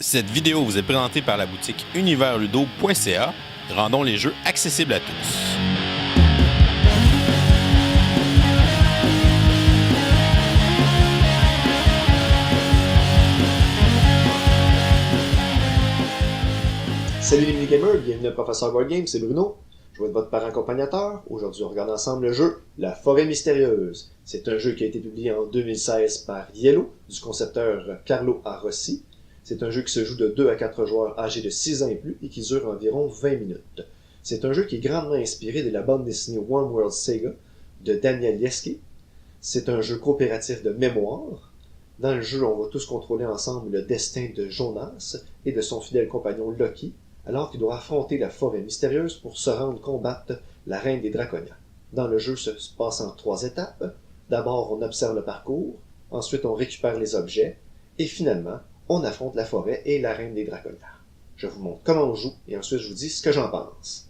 Cette vidéo vous est présentée par la boutique universludo.ca. Rendons les jeux accessibles à tous. Salut les mini-gamers, bienvenue à Professeur Board Game, c'est Bruno. Je vais être votre parent accompagnateur. Aujourd'hui, on regarde ensemble le jeu La Forêt Mystérieuse. C'est un jeu qui a été publié en 2016 par Yellow, du concepteur Carlo Arossi. C'est un jeu qui se joue de 2 à 4 joueurs âgés de 6 ans et plus et qui dure environ 20 minutes. C'est un jeu qui est grandement inspiré de la bande dessinée One World Saga de Daniel Lieski. C'est un jeu coopératif de mémoire. Dans le jeu, on va tous contrôler ensemble le destin de Jonas et de son fidèle compagnon Loki, alors qu'il doit affronter la forêt mystérieuse pour se rendre combattre la reine des Draconia. Dans le jeu, ça se passe en 3 étapes. D'abord, on observe le parcours, ensuite on récupère les objets, et finalement, on affronte la forêt et la reine des Draconia. Je vous montre comment on joue, et ensuite je vous dis ce que j'en pense.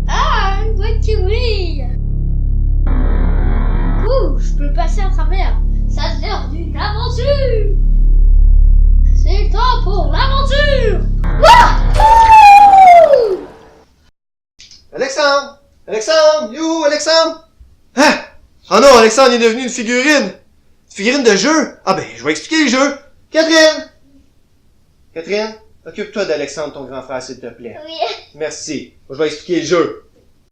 Ah, une boîte kiwi! Ouh, je peux passer à travers. Ça a l'air d'une aventure! C'est le temps pour l'aventure! Wouhou! Alexandre! Alexandre! You, Alexandre! Hein? Oh non, Alexandre il est devenu une figurine! Une figurine de jeu? Ah ben, je vais expliquer le jeu! Catherine! Catherine, occupe-toi d'Alexandre, ton grand frère, s'il te plaît. Oui. Merci. Je vais expliquer le jeu.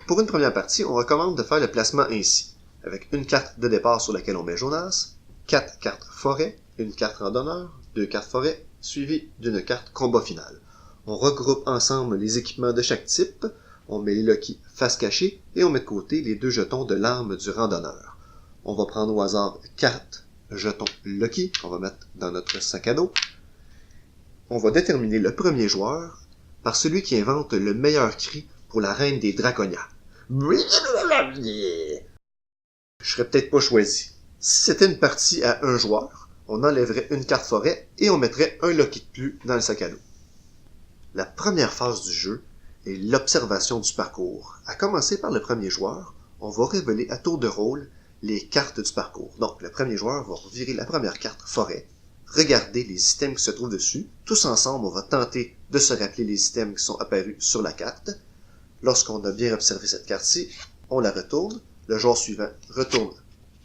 Pour une première partie, on recommande de faire le placement ainsi. Avec une carte de départ sur laquelle on met Jonas, 4 cartes forêt, une carte randonneur, 2 cartes forêt, suivies d'une carte combat final. On regroupe ensemble les équipements de chaque type, on met les Loki face cachée et on met de côté les 2 jetons de l'arme du randonneur. On va prendre au hasard 4 jetons Loki qu'on va mettre dans notre sac à dos. On va déterminer le premier joueur par celui qui invente le meilleur cri pour la reine des Draconia. Je serais peut-être pas choisi. Si c'était une partie à un joueur, on enlèverait une carte forêt et on mettrait un Loki de plus dans le sac à dos. La première phase du jeu est l'observation du parcours. À commencer par le premier joueur, on va révéler à tour de rôle les cartes du parcours. Donc, le premier joueur va virer la première carte forêt, regarder les items qui se trouvent dessus. Tous ensemble, on va tenter de se rappeler les items qui sont apparus sur la carte. Lorsqu'on a bien observé cette carte-ci, on la retourne. Le joueur suivant retourne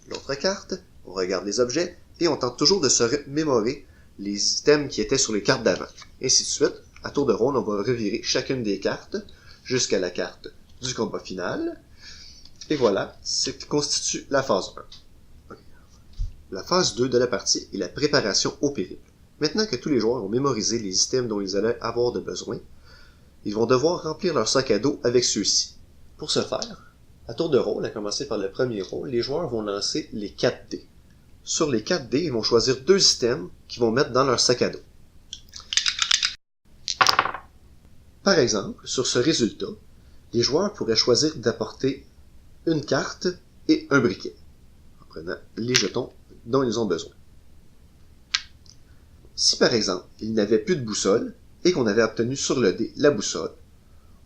l'autre carte, on regarde les objets, et on tente toujours de se remémorer les items qui étaient sur les cartes d'avant. Ainsi de suite, à tour de rôle, on va revirer chacune des cartes jusqu'à la carte du combat final. Et voilà, c'est ce qui constitue la phase 1. La phase 2 de la partie est la préparation au périple. Maintenant que tous les joueurs ont mémorisé les items dont ils allaient avoir de besoin, ils vont devoir remplir leur sac à dos avec ceux-ci. Pour ce faire, à tour de rôle, à commencer par le premier rôle, les joueurs vont lancer les 4 dés. Sur les 4 dés, ils vont choisir 2 items qu'ils vont mettre dans leur sac à dos. Par exemple, sur ce résultat, les joueurs pourraient choisir d'apporter une carte et un briquet, en prenant les jetons dont ils ont besoin. Si par exemple, ils n'avaient plus de boussole et qu'on avait obtenu sur le dé la boussole,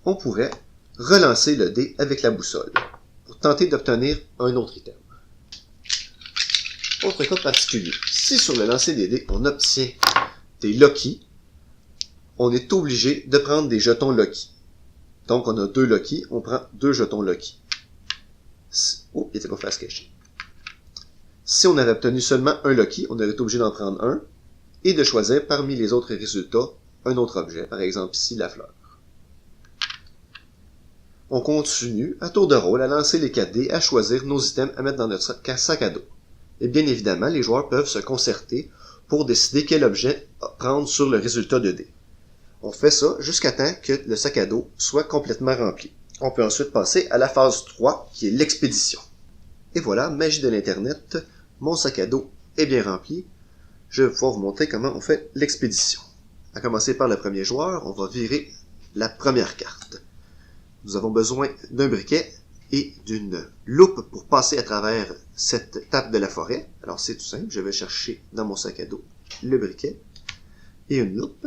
on pourrait relancer le dé avec la boussole pour tenter d'obtenir un autre item. Autre cas particulier, si sur le lancer des dés, on obtient des Loki, on est obligé de prendre des jetons Loki. Donc on a 2 Loki, on prend 2 jetons Loki. Oh, il était pas face cachée. Si on avait obtenu seulement un Loki, on aurait été obligé d'en prendre un et de choisir parmi les autres résultats un autre objet, par exemple ici la fleur. On continue, à tour de rôle, à lancer les 4 dés, à choisir nos items à mettre dans notre sac à dos. Et bien évidemment, les joueurs peuvent se concerter pour décider quel objet prendre sur le résultat de dés. On fait ça jusqu'à temps que le sac à dos soit complètement rempli. On peut ensuite passer à la phase 3, qui est l'expédition. Et voilà, magie de l'internet, mon sac à dos est bien rempli. Je vais pouvoir vous montrer comment on fait l'expédition. À commencer par le premier joueur, on va virer la première carte. Nous avons besoin d'un briquet et d'une loupe pour passer à travers cette étape de la forêt. Alors c'est tout simple, je vais chercher dans mon sac à dos le briquet et une loupe.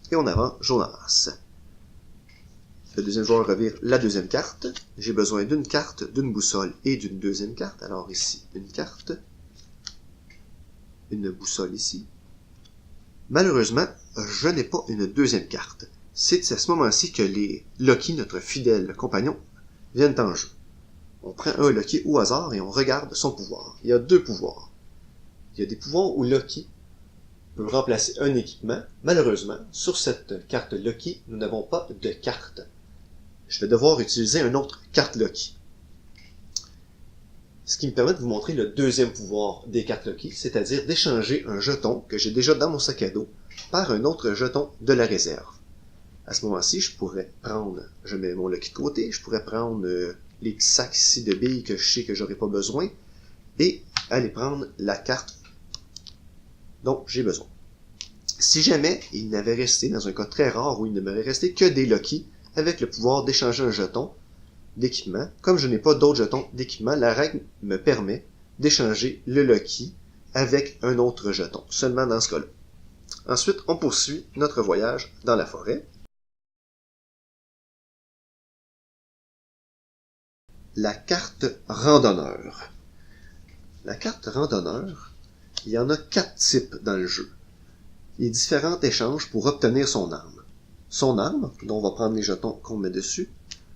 Et on avance Jonas. Le deuxième joueur revire la deuxième carte. J'ai besoin d'une carte, d'une boussole et d'une deuxième carte. Alors ici, une carte. Une boussole ici. Malheureusement, je n'ai pas une deuxième carte. C'est à ce moment-ci que les Loki, notre fidèle compagnon, viennent en jeu. On prend un Loki au hasard et on regarde son pouvoir. Il y a deux pouvoirs. Il y a des pouvoirs où Loki peut remplacer un équipement. Malheureusement, sur cette carte Loki, nous n'avons pas de carte. Je vais devoir utiliser une autre carte Loki. Ce qui me permet de vous montrer le deuxième pouvoir des cartes Loki, c'est-à-dire d'échanger un jeton que j'ai déjà dans mon sac à dos par un autre jeton de la réserve. À ce moment-ci, je pourrais prendre, je mets mon Loki de côté, je pourrais prendre les petits sacs ici de billes que je sais que j'aurai pas besoin et aller prendre la carte dont j'ai besoin. Si jamais il n'avait resté, dans un cas très rare où il ne m'aurait resté que des Loki avec le pouvoir d'échanger un jeton d'équipement, comme je n'ai pas d'autres jetons d'équipement, la règle me permet d'échanger le Loki avec un autre jeton, seulement dans ce cas-là. Ensuite, on poursuit notre voyage dans la forêt. La carte randonneur. La carte randonneur, il y en a 4 types dans le jeu. Il y a différents échanges pour obtenir son arme. Son arme, dont on va prendre les jetons qu'on met dessus,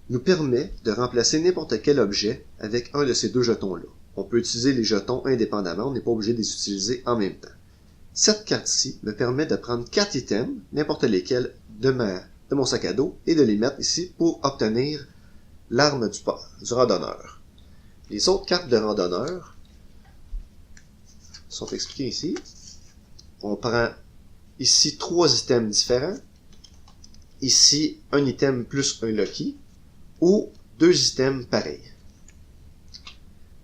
nous permet de remplacer n'importe quel objet avec un de ces deux jetons-là. On peut utiliser les jetons indépendamment, on n'est pas obligé de les utiliser en même temps. Cette carte-ci me permet de prendre 4 items, n'importe lesquels, de mon sac à dos, et de les mettre ici pour obtenir l'arme du randonneur. Les autres cartes de randonneur sont expliquées ici. On prend ici 3 items différents, ici un item plus un Loki, ou 2 items pareils.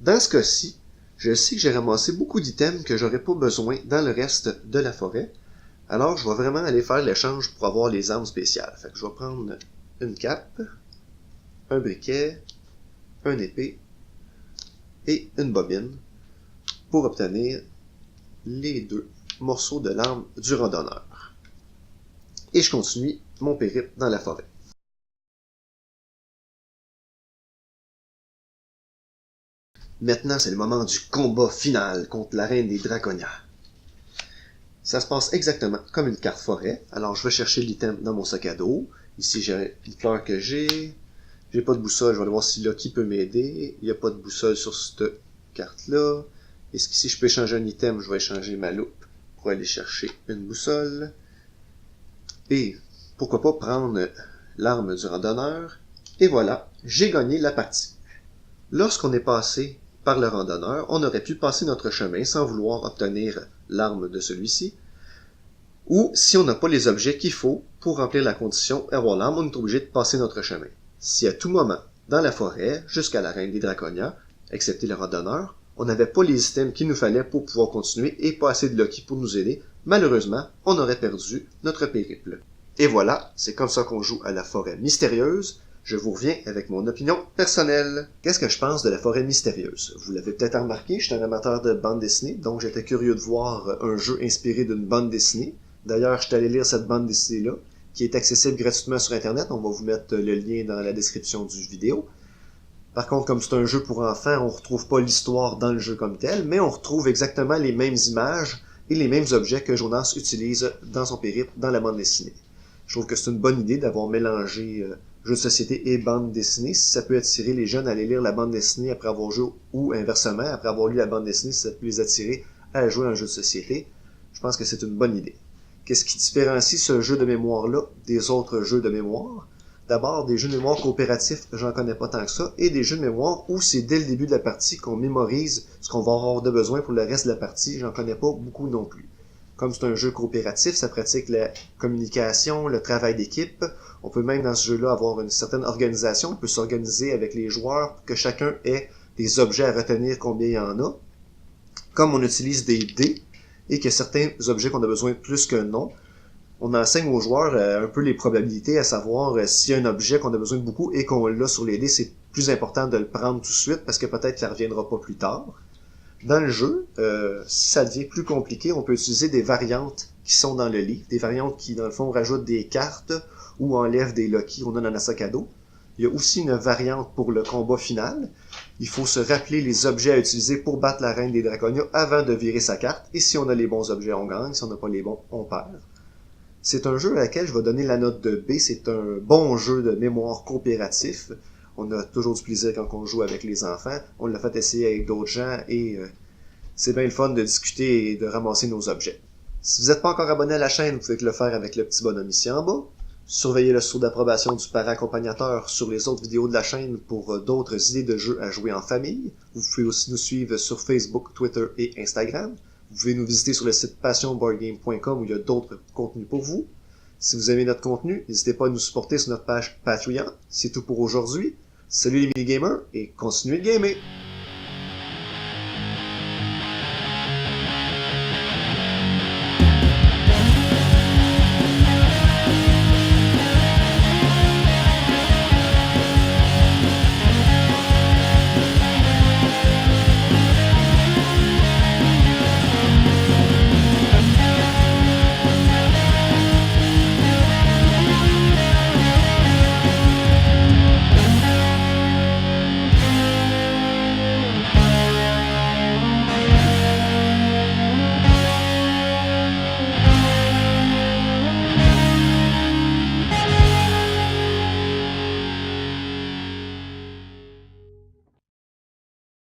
Dans ce cas-ci, je sais que j'ai ramassé beaucoup d'items que j'aurais pas besoin dans le reste de la forêt, alors je vais vraiment aller faire l'échange pour avoir les armes spéciales. Fait que je vais prendre une cape, un briquet, un épée et une bobine pour obtenir les 2 morceaux de l'arme du randonneur. Et je continue mon périple dans la forêt. Maintenant, c'est le moment du combat final contre la reine des Draconia. Ça se passe exactement comme une carte forêt. Alors, je vais chercher l'item dans mon sac à dos. Ici, j'ai une fleur que j'ai. J'ai pas de boussole, je vais aller voir si Loki peut m'aider. Il n'y a pas de boussole sur cette carte-là. Est-ce qu'ici, je peux échanger un item? Je vais échanger ma loupe pour aller chercher une boussole. Et pourquoi pas prendre l'arme du randonneur. Et voilà, j'ai gagné la partie. Lorsqu'on est passé par le randonneur, on aurait pu passer notre chemin sans vouloir obtenir l'arme de celui-ci. Ou si on n'a pas les objets qu'il faut pour remplir la condition et avoir l'arme, on est obligé de passer notre chemin. Si à tout moment, dans la forêt, jusqu'à la reine des Draconia, excepté le randonneur, on n'avait pas les items qu'il nous fallait pour pouvoir continuer et pas assez de Loki pour nous aider, malheureusement, on aurait perdu notre périple. Et voilà, c'est comme ça qu'on joue à la forêt mystérieuse. Je vous reviens avec mon opinion personnelle. Qu'est-ce que je pense de la forêt mystérieuse? Vous l'avez peut-être remarqué, je suis un amateur de bande dessinée, donc j'étais curieux de voir un jeu inspiré d'une bande dessinée. D'ailleurs, je suis allé lire cette bande dessinée-là, qui est accessible gratuitement sur Internet. On va vous mettre le lien dans la description du vidéo. Par contre, comme c'est un jeu pour enfants, on retrouve pas l'histoire dans le jeu comme tel, mais on retrouve exactement les mêmes images et les mêmes objets que Jonas utilise dans son périple dans la bande dessinée. Je trouve que c'est une bonne idée d'avoir mélangé jeux de société et bande dessinée. Si ça peut attirer les jeunes à aller lire la bande dessinée après avoir joué, ou inversement, après avoir lu la bande dessinée, si ça peut les attirer à jouer à un jeu de société, je pense que c'est une bonne idée. Qu'est-ce qui différencie ce jeu de mémoire-là des autres jeux de mémoire? D'abord, des jeux de mémoire coopératifs, j'en connais pas tant que ça, et des jeux de mémoire où c'est dès le début de la partie qu'on mémorise ce qu'on va avoir de besoin pour le reste de la partie, j'en connais pas beaucoup non plus. Comme c'est un jeu coopératif, ça pratique la communication, le travail d'équipe. On peut même dans ce jeu-là avoir une certaine organisation. On peut s'organiser avec les joueurs pour que chacun ait des objets à retenir combien il y en a. Comme on utilise des dés et que certains objets qu'on a besoin plus qu'un non, on enseigne aux joueurs un peu les probabilités, à savoir s'il y a un objet qu'on a besoin de beaucoup et qu'on l'a sur les dés, c'est plus important de le prendre tout de suite parce que peut-être qu'il ne reviendra pas plus tard. Dans le jeu, si ça devient plus compliqué, on peut utiliser des variantes qui sont dans le livre, des variantes qui, dans le fond, rajoutent des cartes ou enlèvent des Loki qu'on a dans notre sac à dos. Il y a aussi une variante pour le combat final. Il faut se rappeler les objets à utiliser pour battre la reine des Draconia avant de virer sa carte, et si on a les bons objets, on gagne, si on n'a pas les bons, on perd. C'est un jeu à laquelle je vais donner la note de B, c'est un bon jeu de mémoire coopératif. On a toujours du plaisir quand on joue avec les enfants, on l'a fait essayer avec d'autres gens, et c'est bien le fun de discuter et de ramasser nos objets. Si vous n'êtes pas encore abonné à la chaîne, vous pouvez le faire avec le petit bonhomme ici en bas. Surveillez le sceau d'approbation du parent accompagnateur sur les autres vidéos de la chaîne pour d'autres idées de jeux à jouer en famille. Vous pouvez aussi nous suivre sur Facebook, Twitter et Instagram. Vous pouvez nous visiter sur le site passionboardgame.com où il y a d'autres contenus pour vous. Si vous aimez notre contenu, n'hésitez pas à nous supporter sur notre page Patreon. C'est tout pour aujourd'hui. Salut les mini-gamers et continuez de gamer!